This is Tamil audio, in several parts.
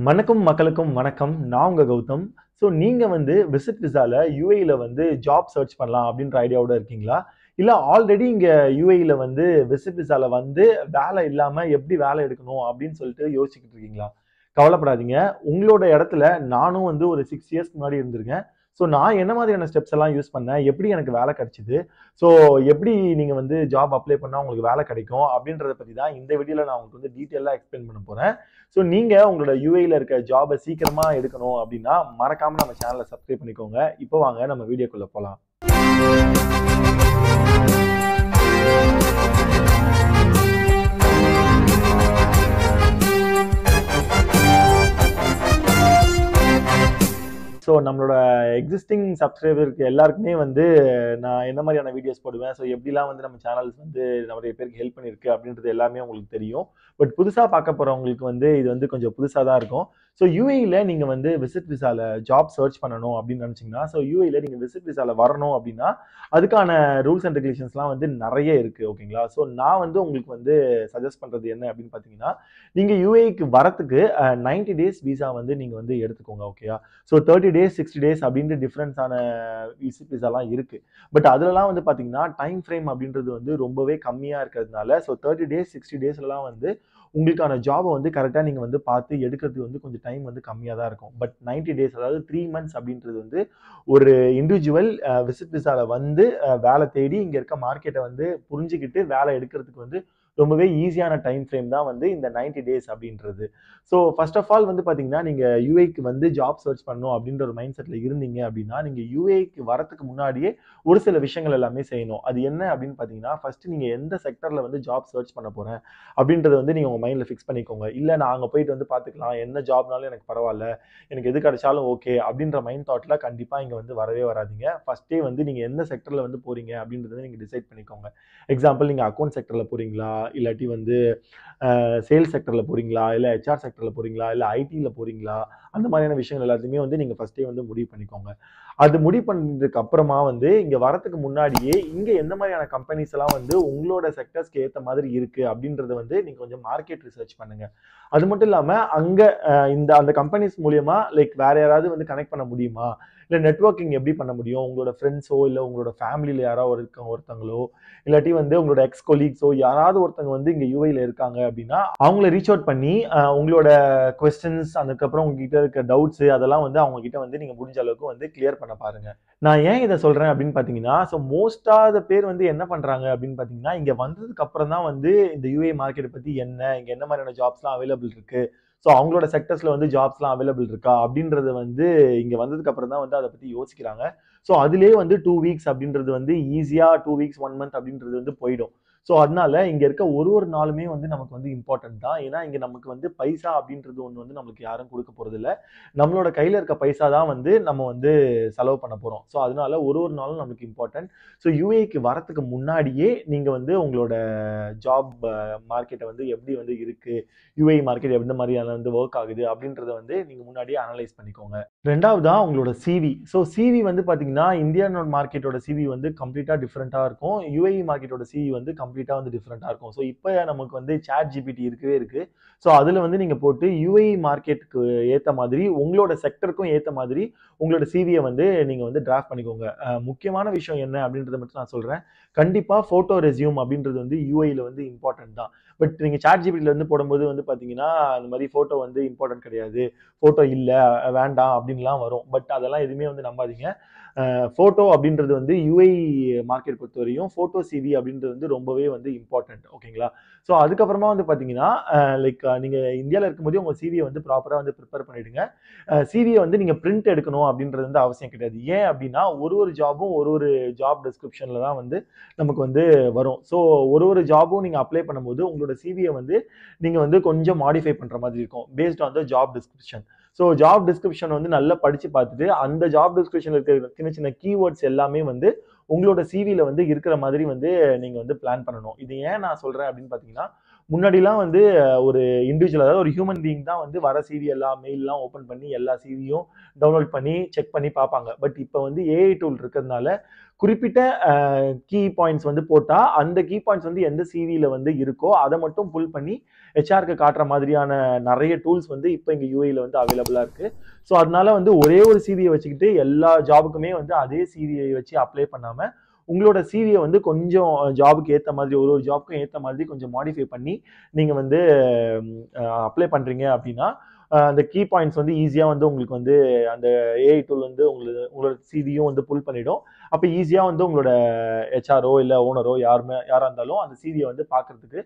வணக்கம் மக்களுக்கும் வணக்கம். நான் உங்க கௌதம். ஸோ நீங்க வந்து விசிட் விசால யுஏஇல வந்து ஜாப் சர்ச் பண்ணலாம் அப்படின்ற ஐடியாவோட இருக்கீங்களா? இல்ல ஆல்ரெடி இங்க யுஏஇல வந்து விசிட் விசால வந்து வேலை இல்லாம எப்படி வேலை எடுக்கணும் அப்படின்னு சொல்லிட்டு யோசிச்சுக்கிட்டு இருக்கீங்களா? கவலைப்படாதீங்க. உங்களோட இடத்துல நானும் வந்து ஒரு 6 இயர்ஸ்க்கு முன்னாடி இருந்திருக்கேன். ஸோ நான் என்ன மாதிரியான ஸ்டெப்ஸ் எல்லாம் யூஸ் பண்ணேன், எப்படி எனக்கு வேலை கிடைச்சது, ஸோ எப்படி நீங்க வந்து ஜாப் அப்ளை பண்ணா உங்களுக்கு வேலை கிடைக்கும் அப்படின்றத பத்தி தான் இந்த வீடியோல நான் உங்களுக்கு வந்து டீட்டெயிலா எக்ஸ்பிளைன் பண்ண போறேன். ஸோ நீங்க உங்களோட யுஏஇல இருக்க ஜாபை சீக்கிரமா எடுக்கணும் அப்படின்னா மறக்காம நம்ம சேனலை சப்ஸ்கிரைப் பண்ணிக்கோங்க. இப்போ வாங்க நம்ம வீடியோக்குள்ள போலாம். ஸோ நம்மளோட எக்ஸிஸ்டிங் சப்ஸ்கிரைபருக்கு எல்லாருக்குமே வந்து நான் என்ன மாதிரியான வீடியோஸ் போடுவேன், ஸோ எப்படிலாம் வந்து நம்ம சேனல்ஸ் வந்து நிறைய பேருக்கு ஹெல்ப் பண்ணியிருக்கு அப்படின்றது எல்லாமே உங்களுக்கு தெரியும். பட் புதுசாக பார்க்க போகிறவங்களுக்கு வந்து இது வந்து கொஞ்சம் புதுசாக தான் இருக்கும். ஸோ யூஏஇல நீங்கள் வந்து விசிட் விசால ஜாப் சர்ச் பண்ணணும் அப்படின்னு நினச்சிங்கன்னா, ஸோ யூஏஇல நீங்கள் விசிட் விசால வரணும் அப்படின்னா அதுக்கான ரூல்ஸ் அண்ட் ரெகுலேஷன்ஸ்லாம் வந்து நிறைய இருக்குது. ஓகேங்களா? ஸோ நான் வந்து உங்களுக்கு வந்து சஜஸ்ட் பண்ணுறது என்ன அப்படின்னு பார்த்தீங்கன்னா, நீங்கள் யூஏஇக்கு வரத்துக்கு 90 டேஸ் விசா வந்து நீங்கள் வந்து எடுத்துக்கோங்க. ஓகேயா? ஸோ 30 டேஸ் 60 டேஸ் அப்படின்ட்டு டிஃப்ரென்ஸான விசிட் விசாலாம் இருக்கு. பட் அதுலலாம் வந்து பார்த்தீங்கன்னா டைம் ஃப்ரேம் அப்படின்றது வந்து ரொம்பவே கம்மியாக இருக்கிறதுனால, ஸோ 30 டேஸ் 60 டேஸ்லலாம் வந்து உங்களுக்கான ஜாபை வந்து கரெக்டாக நீங்கள் வந்து பார்த்து எடுக்கிறதுக்கு வந்து கொஞ்சம் டைம் வந்து கம்மியாக தான் இருக்கும். பட் 90 டேஸ் அதாவது 3 மந்த்ஸ் அப்படின்றது வந்து ஒரு இண்டிவிஜுவல் விசிட் விசால வந்து வேலை தேடி இங்கே இருக்க மார்க்கெட்டை வந்து புரிஞ்சுக்கிட்டு வேலை எடுக்கிறதுக்கு வந்து ரொம்பவே ஈஸியான டைம் ஃப்ரேம் தான் வந்து இந்த 90 டேஸ் அப்படின்றது. ஸோ ஃபர்ஸ்ட் ஆஃப் ஆல் வந்து பார்த்தீங்கன்னா, நீங்கள் யுஏக்கு வந்து ஜாப் சர்ச் பண்ணணும் அப்படின்ற ஒரு மைண்ட் செட்டில் இருந்தீங்க அப்படின்னா, நீங்கள் யுஏக்கு வரத்துக்கு முன்னாடியே ஒரு சில விஷயங்கள் எல்லாமே செய்யணும். அது என்ன அப்படின்னு பார்த்தீங்கன்னா, ஃபர்ஸ்ட் நீங்கள் எந்த செக்டரில் வந்து ஜாப் சர்ச் பண்ண போகிறேன் அப்படின்றத வந்து நீங்கள் உங்கள் மைண்டில் ஃபிக்ஸ் பண்ணிக்கோங்க. இல்லை நான் அங்கே போயிட்டு வந்து பார்த்துக்கலாம், என்ன ஜாப்னாலும் எனக்கு பரவாயில்ல, எனக்கு எது கிடைச்சாலும் ஓகே அப்படின்ற மைண்ட் தாட்டில் கண்டிப்பாக இங்கே வந்து வரவே வராதிங்க. ஃபர்ஸ்ட்டே வந்து நீங்கள் எந்த செக்டரில் வந்து போகிறீங்க அப்படின்றத நீங்கள் டிசைட் பண்ணிக்கோங்க. எக்ஸாம்பிள் நீங்கள் அக்கௌண்ட் செக்டரில் போகிறீங்களா, இல்லாட்டி வந்து சேல்ஸ் செக்டரில் போகிறீங்களா, இல்லை ஹெச்ஆர் செக்டரில் போகிறீங்களா, இல்லை ஐடியில் போகிறீங்களா, அந்த மாதிரியான விஷயங்கள் எல்லாத்தையுமே வந்து நீங்கள் ஃபஸ்ட்டே வந்து முடிவு பண்ணிக்கோங்க. அது முடிவு பண்ணதுக்கு அப்புறமா வந்து இங்கே வரத்துக்கு முன்னாடியே இங்கே எந்த மாதிரியான கம்பெனிஸ் எல்லாம் வந்து உங்களோட செக்டர்ஸ்க்கு ஏற்ற மாதிரி இருக்குது அப்படின்றத வந்து நீங்கள் கொஞ்சம் மார்க்கெட் ரிசர்ச் பண்ணுங்கள். அது மட்டும் இல்லாமல் அங்கே அந்த கம்பெனிஸ் மூலியமா லைக் வேற யாராவது வந்து கனெக்ட் பண்ண முடியுமா, இல்லை நெட்வொர்க்கிங் எப்படி பண்ண முடியும், உங்களோட ஃப்ரெண்ட்ஸோ இல்லை உங்களோட ஃபேமிலியில் யாராவது ஒருத்தங்களோ இல்லாட்டி வந்து உங்களோட எக்ஸ் கொலீக்ஸோ யாராவது ஒருத்தங்க வந்து இங்கே யூஏல இருக்காங்க அப்படின்னா அவங்கள ரீச் அவுட் பண்ணி உங்களோட கொஸ்டின்ஸ் அதுக்கப்புறம் உங்ககிட்ட இருக்க டவுட்ஸ் அதெல்லாம் வந்து அவங்க கிட்ட வந்து நீங்கள் முடிஞ்ச அளவுக்கு வந்து கிளியர் பண்ண பாருங்க. நான் ஏன் இதை சொல்றேன் அப்படின்னு பார்த்தீங்கன்னா, ஸோ மோஸ்டாக பேர் வந்து என்ன பண்றாங்க அப்படின்னு பார்த்தீங்கன்னா, இங்கே வந்ததுக்கு அப்புறம் தான் வந்து இந்த யூஏ மார்க்கெட் பற்றி என்ன, இங்கே என்ன மாதிரியான ஜாப்ஸ்லாம் அவைலபிள் இருக்கு, ஸோ அவங்களோட செக்டர்ஸ்ல வந்து ஜாப்ஸ்லாம் அவைலபிள் இருக்கா அப்படின்றத வந்து இங்கே வந்ததுக்கு அப்புறம் தான் வந்து அதை பற்றி யோசிக்கிறாங்க. ஸோ அதுலேயே வந்து 2 வீக்ஸ் அப்படின்றது வந்து ஈஸியாக 2 வீக்ஸ் 1 மந்த் அப்படின்றது வந்து போயிடும். ஸோ அதனால இங்கே இருக்க ஒரு நாளுமே வந்து நமக்கு வந்து இம்பார்ட்டன்ட் தான். ஏன்னா இங்கே நமக்கு வந்து பைசா அப்படின்றது ஒன்று வந்து நம்மளுக்கு யாரும் கொடுக்க போறது இல்லை. நம்மளோட கையில் இருக்க பைசா தான் வந்து நம்ம வந்து செலவு பண்ண போகிறோம். ஸோ அதனால ஒரு நாளும் நமக்கு இம்பார்ட்டன்ட். ஸோ யூஏக்கு வரத்துக்கு முன்னாடியே நீங்கள் வந்து உங்களோட ஜாப் மார்க்கெட்டை வந்து எப்படி வந்து இருக்கு, யூஏ மார்க்கெட் எந்த மாதிரியான வந்து ஒர்க் ஆகுது அப்படின்றத வந்து நீங்கள் முன்னாடியே அனலைஸ் பண்ணிக்கோங்க. ரெண்டாவதா உங்களோட சிவி. ஸோ சிவி வந்து பார்த்தீங்கன்னா இந்தியன் மார்க்கெட்டோட சிவி வந்து கம்ப்ளீட்டாக டிஃப்ரெண்ட்டாக இருக்கும். யுஏஇ மார்க்கெட்டோட சிவி வந்து கம்ப்ளீட்டாக வந்து டிஃப்ரெண்ட்டாக இருக்கும். ஸோ இப்போ நமக்கு வந்து சாட் ஜிபிடி இருக்கவே இருக்கு. ஸோ அதில் வந்து நீங்கள் போட்டு யுஏஇ மார்க்கெட்டுக்கு ஏற்ற மாதிரி உங்களோட செக்டருக்கும் ஏற்ற மாதிரி உங்களோட சிவியை வந்து நீங்கள் வந்து டிராஃப்ட் பண்ணிக்கோங்க. முக்கியமான விஷயம் என்ன அப்படின்றத மட்டும் நான் சொல்கிறேன். கண்டிப்பாக ஃபோட்டோ ரெஸ்யூம் அப்படின்றது வந்து யுஏஇல வந்து இம்பார்ட்டன்ட் தான். பட் நீங்கள் சாட் ஜிபிடியில் வந்து போடும்போது வந்து பார்த்தீங்கன்னா அந்த மாதிரி ஃபோட்டோ வந்து இம்பார்ட்டன்ட் கிடையாது, ஃபோட்டோ இல்லை வேண்டாம் அப்படின்லாம் வரும். பட் அதெல்லாம் எதுவுமே வந்து நம்பாதீங்க. ஃபோட்டோ அப்படின்றது வந்து யுஏஇ மார்க்கெட் பொறுத்த வரையும் ஃபோட்டோ சிவி அப்படின்றது வந்து ரொம்பவே வந்து இம்பார்ட்டன்ட். ஓகேங்களா? ஸோ அதுக்கப்புறமா வந்து பார்த்தீங்கன்னா லைக் நீங்கள் இந்தியாவில் இருக்கும்போதே உங்கள் சிவியை வந்து ப்ராப்பராக வந்து ப்ரிப்பேர் பண்ணிவிடுங்க. சிவியை வந்து நீங்கள் பிரிண்ட் எடுக்கணும் அப்படின்றது வந்து அவசியம் கிடையாது. ஏன் அப்படின்னா ஒரு ஜாபும் ஒரு ஜாப் டிஸ்கிரிப்ஷனில் தான் வந்து நமக்கு வந்து வரும். ஸோ ஒரு ஜாபும் நீங்கள் அப்ளை பண்ணும்போது உங்களோட சிவியை வந்து நீங்கள் வந்து கொஞ்சம் மாடிஃபை பண்ணுற மாதிரி இருக்கும் based on the job description. So job description வந்து நல்லா படித்து பார்த்துட்டு அந்த ஜாப் டிஸ்கிரிப்ஷனில் இருக்கிற சின்ன சின்ன கீவேர்ட்ஸ் எல்லாமே வந்து உங்களோட சிவியில் வந்து இருக்கிற மாதிரி வந்து நீங்கள் வந்து பிளான் பண்ணணும். இது ஏன் நான் சொல்கிறேன் அப்படின்னு பார்த்தீங்கன்னா, முன்னாடிலாம் வந்து ஒரு இண்டிவிஜுவல், அதாவது ஒரு ஹியூமன் பீயிங் தான் வந்து வர சிவி எல்லாம் மெயிலெலாம் ஓப்பன் பண்ணி எல்லா சிவியும் டவுன்லோட் பண்ணி செக் பண்ணி பார்ப்பாங்க. பட் இப்போ வந்து ஏஐ டூல் இருக்கிறதுனால குறிப்பிட்ட கீ பாயிண்ட்ஸ் வந்து போட்டா அந்த கீ பாயிண்ட்ஸ் வந்து எந்த சிவியில் வந்து இருக்கோ அதை மட்டும் புல் பண்ணி ஹெச்ஆருக்கு காட்டுற மாதிரியான நிறைய டூல்ஸ் வந்து இப்போ இங்கே யூஏயில் வந்து அவைலபிளாக இருக்கு. ஸோ அதனால வந்து ஒரே ஒரு சிவியை வச்சுக்கிட்டு எல்லா ஜாபுக்குமே வந்து அதே சிவியை வச்சு அப்ளை பண்ணாமல் உங்களோட சிவியை வந்து கொஞ்சம் ஜாபுக்கு ஏற்ற மாதிரி ஒரு ஜாபுக்கும் ஏற்ற மாதிரி கொஞ்சம் மாடிஃபை பண்ணி நீங்கள் வந்து அப்ளை பண்ணுறீங்க அப்படின்னா அந்த கீ பாயிண்ட்ஸ் வந்து ஈஸியாக வந்து உங்களுக்கு வந்து அந்த ஏஐ டூல் வந்து உங்களோட சிவியும் வந்து புல் பண்ணிடும். அப்போ ஈஸியாக வந்து உங்களோட ஹெச்ஆரோ இல்லை ஓனரோ யாராக இருந்தாலும் அந்த சிவியை வந்து பார்க்கறதுக்கு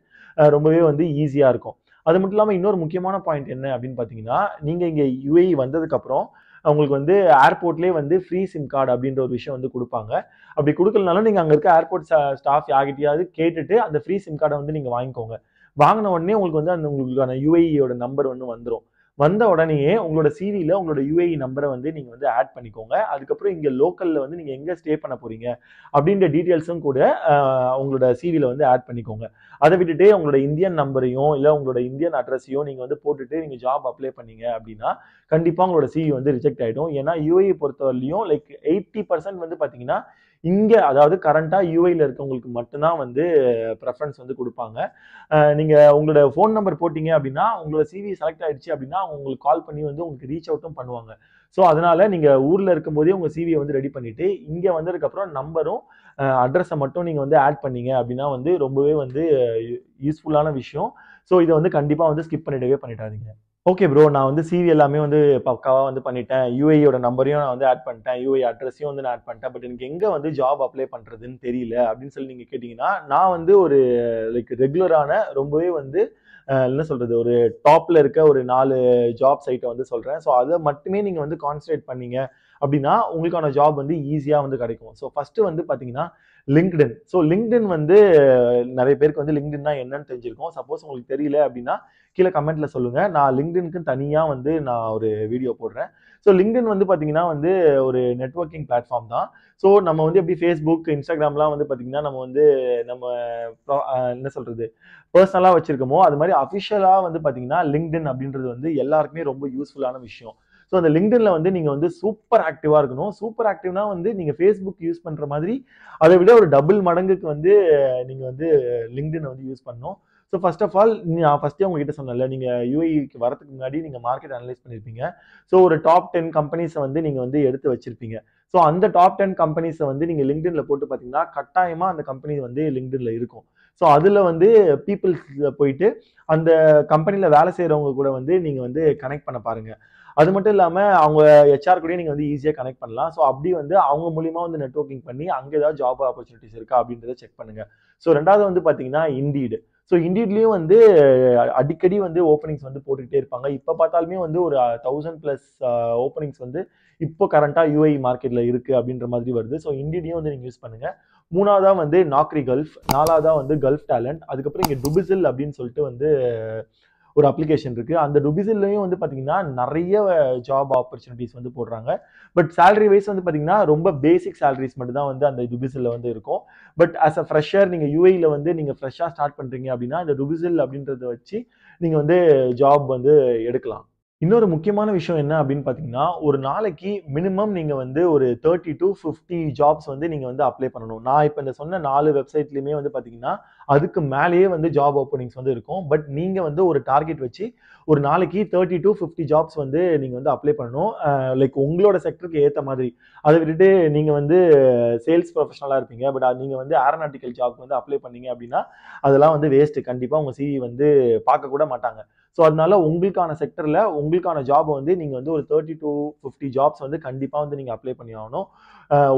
ரொம்பவே வந்து ஈஸியாக இருக்கும். அது மட்டும் இல்லாமல் இன்னொரு முக்கியமான பாயிண்ட் என்ன அப்படின்னு பார்த்தீங்கன்னா, நீங்கள் இங்கே யுஏஇ வந்ததுக்கப்புறம் உங்களுக்கு வந்து ஏர்போர்ட்லேயே வந்து ஃப்ரீ சிம் கார்டு அப்படின்ற ஒரு விஷயம் வந்து கொடுப்பாங்க. அப்படி கொடுக்கலனாலும் நீங்கள் அங்கே இருக்க ஏர்போர்ட் ஸ்டாஃப் யார்கிட்டயாவது கேட்டுட்டு அந்த ஃப்ரீ சிம் கார்டை வந்து நீங்கள் வாங்கிக்கோங்க. வாங்கின உடனே உங்களுக்கு வந்து அந்த உங்களுக்கான யுஏஇயோட நம்பர் வந்து வந்துடும். வந்த உடனேயே உங்களோட சிவியில் உங்களோட யுஏஇ நம்பரை வந்து நீங்கள் வந்து ஆட் பண்ணிக்கோங்க. அதுக்கப்புறம் இங்கே லோக்கலில் வந்து நீங்கள் எங்கே ஸ்டே பண்ண போகிறீங்க அப்படின்ற டீட்டெயில்ஸும் கூட உங்களோட சிவியில் வந்து ஆட் பண்ணிக்கோங்க. அதை விட்டுட்டு உங்களோட இந்தியன் நம்பரையும் இல்லை உங்களோட இந்தியன் அட்ரஸையும் நீங்கள் வந்து போட்டுட்டு நீங்கள் ஜாப் அப்ளை பண்ணீங்க அப்படின்னா கண்டிப்பாக உங்களோட சிவி வந்து ரிஜெக்ட் ஆகிடும். ஏன்னா யுஏஇ பொறுத்தவரையிலையும் லைக் 80% வந்து பார்த்தீங்கன்னா இங்கே, அதாவது கரண்ட்டாக யூஐயில் இருக்கவங்களுக்கு மட்டும்தான் வந்து ப்ரெஃபரன்ஸ் வந்து கொடுப்பாங்க. நீங்கள் உங்களோட ஃபோன் நம்பர் போட்டிங்க அப்படின்னா உங்களோட சிவி செலக்ட் ஆகிடுச்சு அப்படின்னா அவங்க உங்களுக்கு கால் பண்ணி வந்து உங்களுக்கு ரீச் அவுட்டும் பண்ணுவாங்க. ஸோ அதனால் நீங்கள் ஊரில் இருக்கும்போதே உங்கள் சிவியை வந்து ரெடி பண்ணிவிட்டு இங்கே வந்ததுக்கப்புறம் நம்பரும் அட்ரஸை மட்டும் நீங்கள் வந்து ஆட் பண்ணீங்க அப்படின்னா வந்து ரொம்பவே வந்து யூஸ்ஃபுல்லான விஷயம். ஸோ இதை வந்து கண்டிப்பாக வந்து ஸ்கிப் பண்ணிடாதீங்க. ஓகே ப்ரோ, நான் வந்து சிவி எல்லாமே வந்து பக்காவாக வந்து பண்ணிட்டேன். யுஏஇயோட நம்பரையும் நான் வந்து ஆட் பண்ணிட்டேன், யுஏஇ அட்ரஸையும் வந்து நான் ஆட் பண்ணிட்டேன். பட் எனக்கு எங்கே வந்து ஜாப் அப்ளை பண்ணுறதுன்னு தெரியல அப்படின்னு சொல்லி நீங்கள் கேட்டிங்கன்னா, நான் வந்து ஒரு லைக் ரெகுலரான ரொம்பவே வந்து என்ன சொல்கிறது, ஒரு டாப்பில் இருக்க ஒரு 4 ஜாப் சைட்டை வந்து சொல்கிறேன். ஸோ அதை மட்டுமே நீங்கள் வந்து கான்சன்ட்ரேட் பண்ணீங்க அப்படின்னா உங்களுக்கான ஜாப் வந்து ஈஸியாக வந்து கிடைக்கும். ஸோ ஃபஸ்ட்டு வந்து பார்த்தீங்கன்னா லிங்க்டின். ஸோ லிங்க்டின் வந்து நிறைய பேருக்கு வந்து லிங்க்டின்னா என்னன்னு தெரிஞ்சிருக்கும். சப்போஸ் உங்களுக்கு தெரியல அப்படின்னா கீழே கமெண்ட்ல சொல்லுங்க. நான் லிங்க்டினுக்கு தனியாக வந்து நான் ஒரு வீடியோ போடுறேன். ஸோ லிங்க்டின் வந்து பார்த்தீங்கன்னா வந்து ஒரு நெட்வொர்க்கிங் பிளாட்ஃபார்ம் தான். ஸோ நம்ம வந்து எப்படி ஃபேஸ்புக், இன்ஸ்டாகிராம்லாம் வந்து பார்த்தீங்கன்னா நம்ம வந்து நம்ம என்ன சொல்றது பர்சனலாக வச்சிருக்கோமோ அது மாதிரி அஃபிஷியலாக வந்து பார்த்தீங்கன்னா லிங்க்டின் அப்படின்றது வந்து எல்லாருக்குமே ரொம்ப யூஸ்ஃபுல்லான விஷயம். ஸோ அந்த லிங்க்டின்ல வந்து நீங்கள் வந்து சூப்பர் ஆக்டிவாக இருக்கணும். சூப்பர் ஆக்டிவ்னா வந்து நீங்கள் ஃபேஸ்புக் யூஸ் பண்ணுற மாதிரி அதை விட ஒரு டபுள் மடங்குக்கு வந்து நீங்கள் வந்து லிங்க்டினை வந்து யூஸ் பண்ணணும். ஸோ ஃபர்ஸ்ட் ஆஃப் ஆல் நான் ஃபஸ்ட்டே உங்ககிட்ட சொன்னேன்ல, நீங்கள் யுஏஇக்கு வரதுக்கு முன்னாடி நீங்கள் மார்க்கெட் அனலைஸ் பண்ணியிருப்பீங்க. ஸோ ஒரு டாப் 10 கம்பெனிஸை வந்து நீங்கள் வந்து எடுத்து வச்சிருப்பீங்க. ஸோ அந்த டாப் 10 கம்பெனிஸை வந்து நீங்கள் லிங்க்டின்ல போட்டு பார்த்தீங்கன்னா கட்டாயமாக அந்த கம்பெனி வந்து லிங்க்டின்ல இருக்கும். ஸோ அதில் வந்து பீப்புள்ஸ் போயிட்டு அந்த கம்பெனியில் வேலை செய்கிறவங்க கூட வந்து நீங்கள் வந்து கனெக்ட் பண்ண பாருங்க. அது மட்டும் இல்லாமல் அவங்க ஹெச்ஆர் கூடயே நீங்கள் வந்து ஈஸியாக கனெக்ட் பண்ணலாம். ஸோ அப்படி வந்து அவங்க மூலியமாக வந்து நெட்வொர்க்கிங் பண்ணி அங்கே ஏதாவது ஜாப் ஆப்பர்ச்சுனிட்டிஸ் இருக்கா அப்படின்றத செக் பண்ணுங்க. ஸோ ரெண்டாவது வந்து பார்த்தீங்கன்னா இண்டீடு. ஸோ இண்டீட்லேயும் வந்து அடிக்கடி வந்து ஓப்பனிங்ஸ் வந்து போட்டுக்கிட்டே இருப்பாங்க. இப்போ பார்த்தாலுமே வந்து ஒரு 1000+ ஓப்பனிங்ஸ் வந்து இப்போ கரண்ட்டாக யூஏஇ மார்க்கெட்டில் இருக்குது அப்படின்ற மாதிரி வருது. ஸோ இண்டீடையும் வந்து நீங்கள் யூஸ் பண்ணுங்கள். மூணாவதாக வந்து நாக்ரி கல்ஃப், நாலாவதாக வந்து கல்ஃப் டேலண்ட், அதுக்கப்புறம் இங்கே டுபிசில் அப்படின்னு சொல்லிட்டு வந்து ஒரு அப்ளிகேஷன் இருக்கு. அந்த டுபிசில்லையும் வந்து பார்த்தீங்கன்னா நிறைய ஜாப் ஆப்பர்ச்சுனிட்டிஸ் வந்து போடுறாங்க. பட் சேலரி வைஸ் வந்து பார்த்தீங்கன்னா ரொம்ப பேசிக் சேலரிஸ் மட்டும் தான் வந்து அந்த டுபிசில்ல வந்து இருக்கும். பட் ஆஸ் அ ஃப்ரெஷர் நீங்கள் யூஏஇல வந்து நீங்கள் ஃப்ரெஷ்ஷாக ஸ்டார்ட் பண்ணுறீங்க அப்படின்னா இந்த டுபிசில் அப்படின்றத வச்சு நீங்கள் வந்து ஜாப் வந்து எடுக்கலாம். இன்னொரு முக்கியமான விஷயம் என்ன அப்படின்னு பார்த்தீங்கன்னா, ஒரு நாளைக்கு மினிமம் நீங்கள் வந்து ஒரு 30 to 50 ஜாப்ஸ் வந்து நீங்கள் வந்து அப்ளை பண்ணணும். நான் இப்போ இந்த சொன்ன 4 வெப்சைட்லையுமே வந்து பார்த்தீங்கன்னா அதுக்கு மேலேயே வந்து ஜாப் ஓப்பனிங்ஸ் வந்து இருக்கும். பட் நீங்கள் வந்து ஒரு டார்கெட் வச்சு ஒரு நாளைக்கு 30 to 50 ஜாப்ஸ் வந்து நீங்கள் வந்து அப்ளை பண்ணணும். லைக் உங்களோட செக்டருக்கு ஏற்ற மாதிரி. அதை விட்டுட்டு நீங்கள் வந்து சேல்ஸ் ப்ரொஃபஷனலாக இருப்பீங்க. பட் நீங்கள் வந்து ஏரோநாட்டிக்கல் ஜாப் வந்து அப்ளை பண்ணீங்க அப்படின்னா அதெல்லாம் வந்து வேஸ்ட்டு. கண்டிப்பாக உங்கள் சிவி வந்து பார்க்க கூட மாட்டாங்க. ஸோ அதனால உங்களுக்கான செக்டரில் உங்களுக்கான ஜாப் வந்து நீங்கள் வந்து ஒரு 30 to 50 ஜாப்ஸ் வந்து கண்டிப்பாக வந்து நீங்கள் அப்ளை பண்ணி ஆகணும்.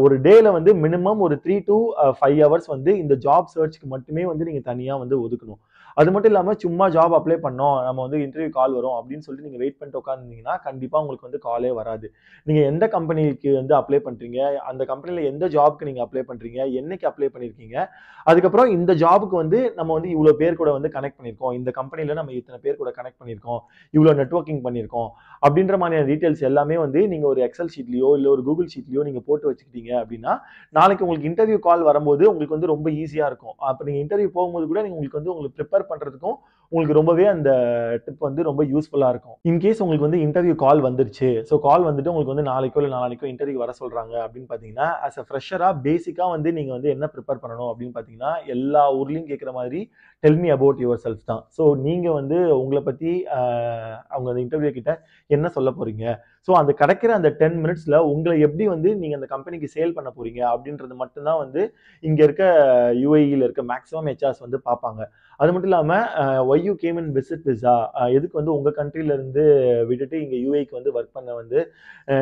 ஒரு டேல வந்து மினிமம் ஒரு 3 to 5 ஹவர்ஸ் வந்து இந்த ஜாப் சர்ச்சுக்கு மட்டுமே வந்து நீங்கள் தனியாக வந்து ஒதுக்கணும். அது மட்டும் இல்லாமல் சும்மா ஜாப் அப்ளை பண்ணோம், நம்ம வந்து இன்டர்வியூ கால் வரும் அப்படின்னு சொல்லிட்டு நீங்கள் வெயிட் பண்ணிட்டு உட்காந்துருந்தீங்கன்னா கண்டிப்பாக உங்களுக்கு வந்து காலே வராது. நீங்கள் எந்த கம்பெனிக்கு வந்து அப்ளை பண்ணுறீங்க, அந்த கம்பெனியில் எந்த ஜாப்க்கு நீங்கள் அப்ளை பண்ணுறீங்க, என்னைக்கு அப்ளை பண்ணியிருக்கீங்க, அதுக்கப்புறம் இந்த ஜாபுக்கு வந்து நம்ம வந்து இவ்வளோ பேர் கூட வந்து கனெக்ட் பண்ணியிருக்கோம், இந்த கம்பெனியில் நம்ம இத்தனை பேர் கூட கனெக்ட் பண்ணியிருக்கோம், இவ்வளோ நெட்வொர்க்கிங் பண்ணியிருக்கோம் அப்படின்ற மாதிரியான டீட்டெயில்ஸ் எல்லாமே வந்து நீங்கள் ஒரு எக்ஸல் ஷீட்லையோ இல்லை ஒரு கூகுள் ஷீட்லையோ நீங்கள் போட்டு வச்சுக்கிட்டீங்க அப்படின்னா நாளைக்கு உங்களுக்கு இன்டர்வியூ கால் வரும்போது உங்களுக்கு வந்து ரொம்ப ஈஸியாக இருக்கும். அப்போ நீங்கள் இன்டர்வியூ போகும்போது கூட உங்களுக்கு வந்து உங்களுக்கு ப்ரிப்பேர் பண்ணுறதுக்கும் உங்களுக்கு ரொம்பவே அந்த டிப் வந்து ரொம்ப யூஸ்ஃபுல்லா இருக்கும். இன்கேஸ் உங்களுக்கு வந்து இன்டர்வியூ கால் வந்துருச்சு. ஸோ கால் வந்துட்டு உங்களுக்கு வந்து நாளைக்கோ இல்ல நாளான்னைக்கோ இன்டர்வியூ வர சொல்றாங்க அப்படின்னு பார்த்தீங்கன்னா, ஆஸ் அ ஃப்ரெஷரா பேசிக்கா வந்து நீங்க வந்து என்ன ப்ரிப்பேர் பண்ணணும் அப்படின்னு பார்த்தீங்கன்னா, எல்லா ஊர்லயும் கேட்கிற மாதிரி tell me about your self தான். ஸோ நீங்க வந்து உங்கள பத்தி அவங்க அந்த இன்டர்வியூ கிட்ட என்ன சொல்ல போறீங்க? ஸோ அந்த கிடைக்கிற அந்த 10 மினிட்ஸ்ல உங்கள எப்படி வந்து நீங்க அந்த கம்பெனிக்கு சேல் பண்ண போறீங்க அப்படின்றது மட்டும் தான் வந்து இங்க இருக்க யுஏஇல இருக்க மேக்ஸிமம் ஹெச்ஆர்ஸ் வந்து பார்ப்பாங்க. அது மட்டும் இல்லாம why you came in visit visa, எதுக்கு வந்து உங்க கண்ட்ரில இருந்து விட்டுட்டு இங்க யுஏஇக்கு வந்து ஒர்க் பண்ண வந்து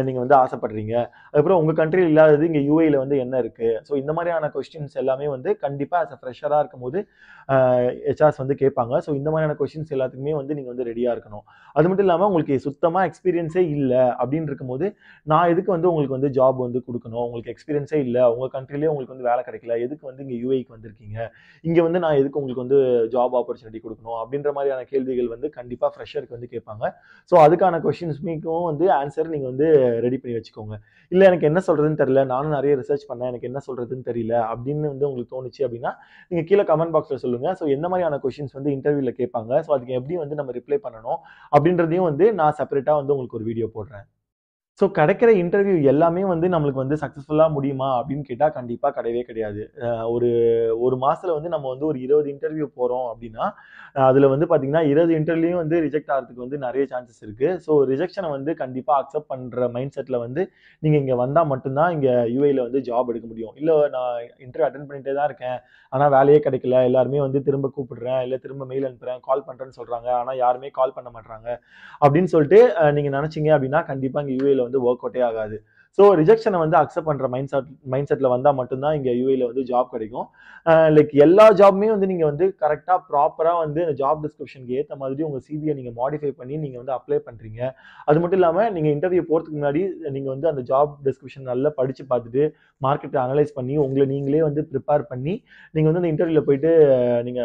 நீங்க வந்து ஆசைப்படுறீங்க. அதுக்கப்புறம் உங்க கண்ட்ரில இல்லாதது இங்க யுஏஇல வந்து என்ன இருக்கு? ஸோ இந்த மாதிரியான கொஸ்டின்ஸ் எல்லாமே வந்து கண்டிப்பா ஆஸ் அ ஃப்ரெஷரா இருக்கும்போது ஹெச்ஆர்ஸ் வந்து கேட்பாங்க. ஸோ இந்த மாதிரியான கொஸ்டின்ஸ் எல்லாத்துக்குமே வந்து நீங்க வந்து ரெடியா இருக்கணும். அது மட்டும் இல்லாம உங்களுக்கு சுத்தமா எக்ஸ்பீரியன்ஸே இல்ல அப்படின்னு இருக்கும்போது, நான் எதுக்கு வந்து உங்களுக்கு வந்து ஜாப் வந்து குடுக்கணும்? உங்களுக்கு எக்ஸ்பீரியன்ஸே இல்ல. உங்க கண்ட்ரிலயே உங்களுக்கு வந்து வேலை கிடைக்கல. எதுக்கு வந்து இங்க யுஏஇக்கு வந்திருக்கீங்க? இங்க வந்து நான் எதுக்கு உங்களுக்கு வந்து ஜாப் ஆப்பர்ச்சுனிட்டி குடுக்கணும்? அப்படின்ற மாதிரியான கேள்விகள் வந்து கண்டிப்பா ஃப்ரெஷருக்கு வந்து கேட்பாங்க. ஸோ அதுக்கான கொஸ்டின்ஸ்க்கும் வந்து ஆன்சர் நீங்க வந்து ரெடி பண்ணி வச்சுக்கோங்க. இல்ல எனக்கு என்ன சொல்றதுன்னு தெரியல. நானும் நிறைய ரிசர்ச் பண்ணேன். எனக்கு என்ன சொல்றதுன்னு தெரியல அப்படின்னு வந்து உங்களுக்கு தோணுச்சு அப்படின்னா, நீங்க கீழ கமெண்ட் பாக்ஸ்ல சொல்லுங்க. ஸோ எந்த மாதிரியான கொஸ்டின்ஸ் வந்து இன்டர்வியூல கேட்பாங்க. ஸோ அதுக்கு எப்படி வந்து நம்ம ரிப்ளை பண்ணணும் அப்படின்றதையும் வந்து நான் செப்பரேட்டா வந்து உங்களுக்கு ஒரு வீடியோ போடுறேன். ஸோ கிடைக்கிற இன்டர்வியூ எல்லாமே வந்து நம்மளுக்கு வந்து சக்சஸ்ஃபுல்லா முடியுமா அப்படின்னு கேட்டா கண்டிப்பா கிடையவே கிடையாது. ஒரு 1 மாசத்துல வந்து நம்ம வந்து ஒரு 20 இன்டர்வியூ போறோம் அப்படின்னா, அதுல வந்து பாத்தீங்கன்னா 20 இன்டர்வியூலயும் வந்து ரிஜெக்ட் ஆகிறதுக்கு வந்து நிறைய சான்சஸ் இருக்கு. ஸோ ரிஜெக்ஷனை வந்து கண்டிப்பா அக்செப்ட் பண்ற மைண்ட் செட்ல வந்து நீங்க இங்க வந்தா மட்டும்தான் இங்க யுஏல வந்து ஜாப் எடுக்க முடியும். இல்ல நான் இன்டர்வியூ அட்டென்ட் பண்ணிட்டே தான் இருக்கேன். ஆனா வேலையே கிடைக்கல. எல்லாருமே வந்து திரும்ப கூப்பிடுறேன், இல்ல திரும்ப மெயில் அனுப்புறேன், கால் பண்றேன்னு சொல்றாங்க. ஆனா யாருமே கால் பண்ண மாட்றாங்க. அப்படின்னு சொல்லிட்டு நீங்க நினைச்சீங்க அப்படின்னா கண்டிப்பா இங்க யுஏல வந்து ஒர்க் அவுட்டே ஆகாது. ஸோ ரிஜெக்ஷனை வந்து அக்செப்ட் பண்ற மைண்ட் செட்ல வந்தா மட்டும்தான் இங்க யுஏல வந்து ஜாப் கிடைக்கும். லைக் எல்லா ஜாப்மே வந்து நீங்க வந்து கரெக்டா ப்ராப்பரா வந்து ஜாப் டிஸ்கிரிப்ஷனுக்கு ஏத்த மாதிரி உங்க சிவியை நீங்க மாடிஃபை பண்ணி நீங்க வந்து அப்ளை பண்றீங்க. அது மட்டும் இல்லாம நீங்க இன்டர்வியூ போறதுக்கு முன்னாடி நீங்க வந்து அந்த ஜாப் டிஸ்கிரிப்ஷன் நல்லா படிச்சு பார்த்துட்டு மார்க்கெட்டை அனலைஸ் பண்ணி உங்களை நீங்களே வந்து ப்ரிப்பேர் பண்ணி நீங்க வந்து அந்த இன்டர்வியூல போயிட்டு நீங்க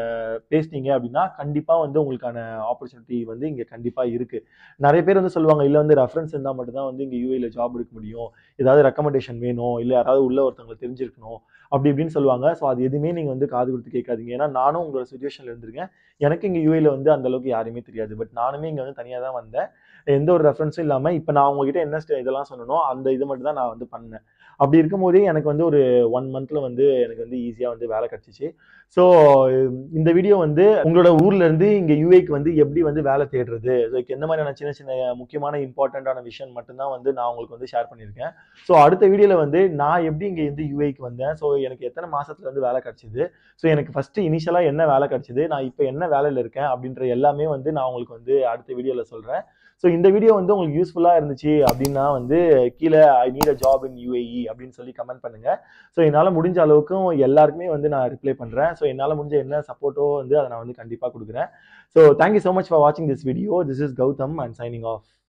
பேசினீங்க அப்படின்னா கண்டிப்பா வந்து உங்களுக்கான ஆப்பர்ச்சுனிட்டி வந்து இங்க கண்டிப்பா இருக்கு. நிறைய பேர் வந்து சொல்லுவாங்க இல்ல வந்து ரெஃபரன்ஸ் இருந்தா மட்டும் தான் வந்து இங்க யுஏல ஜாப் எடுக்க முடியும். ஏதாவது ரெக்கமெண்டேஷன் வேணும், இல்ல யாராவது உள்ள ஒருத்தவங்க தெரிஞ்சிருக்கணும் அப்படி இப்படின்னு சொல்லுவாங்க. ஸோ அது எதுவுமே நீங்க வந்து காது கொடுத்து கேட்காதீங்க. ஏன்னா நானும் உங்களோட சுச்சுவேஷன்ல இருந்திருக்கேன். எனக்கு இங்க யுஏல வந்து அந்த அளவுக்கு யாருமே தெரியாது. பட் நானுமே இங்க வந்து தனியா தான் வந்தேன். எந்த ஒரு ரெஃபரன்ஸும் இல்லாம இப்ப நான் உங்ககிட்ட என்ன இதெல்லாம் சொன்னனோ அந்த இது மட்டும் தான் நான் வந்து பண்ணேன். அப்படி இருக்கும்போதே எனக்கு வந்து ஒரு 1 மந்த்ல வந்து எனக்கு வந்து ஈஸியா வந்து வேலை கிடைச்சிச்சு. ஸோ இந்த வீடியோ வந்து உங்களோட ஊர்ல இருந்து இங்க யுஏக்கு வந்து எப்படி வந்து வேலை தேடுறது, லைக் எந்த மாதிரியான சின்ன சின்ன முக்கியமான இம்பார்ட்டன்டான விஷயம் மட்டும்தான் வந்து நான் உங்களுக்கு வந்து ஷேர் பண்ணியிருக்கேன். ஸோ அடுத்த வீடியோல வந்து நான் எப்படி இங்க இருந்து யுஏக்கு வந்தேன், ஸோ எனக்கு எத்தனை மாசத்துல வந்து வேலை கிடைச்சது, ஸோ எனக்கு ஃபர்ஸ்ட் இனிஷியலா என்ன வேலை கிடைச்சது, நான் இப்போ என்ன வேலையில இருக்கேன் அப்படின்ற எல்லாமே வந்து நான் உங்களுக்கு வந்து அடுத்த வீடியோல சொல்றேன். ஸோ இந்த வீடியோ வந்து உங்களுக்கு யூஸ்ஃபுல்லா இருந்துச்சு அப்படின்னா வந்து கீழே I need a job in UAE அப்படின்னு சொல்லி கமெண்ட் பண்ணுங்க. ஸோ என்னால முடிஞ்ச அளவுக்கும் எல்லாருக்குமே வந்து நான் ரிப்ளை பண்றேன். ஸோ என்னால முடிஞ்ச என்ன சப்போர்ட்டோ வந்து அதை நான் வந்து கண்டிப்பா கொடுக்குறேன். So thank you so much for வாட்சிங் this video. This is Gautham and signing of.